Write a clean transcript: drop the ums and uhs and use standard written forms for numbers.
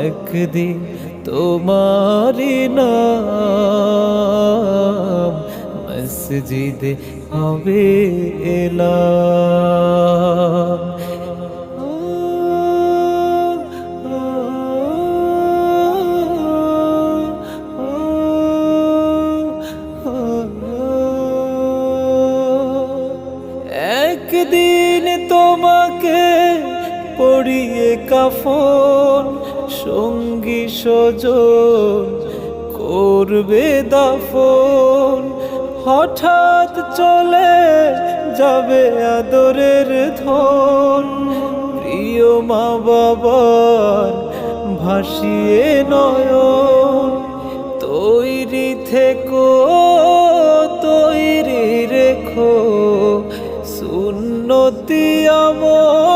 একদিন তোমারি নাম মসজিদে হবে এলাম। একদিন তোমাকে পরিয়ে কাফন সঙ্গী সজন করবে দাফন। হঠাৎ চলে যাবে আদরের ধন, প্রিয় মা বাবার ভাসিয়ে নয়ন। তৈরি থেকো তৈরি রেখো সুন্নতি আমল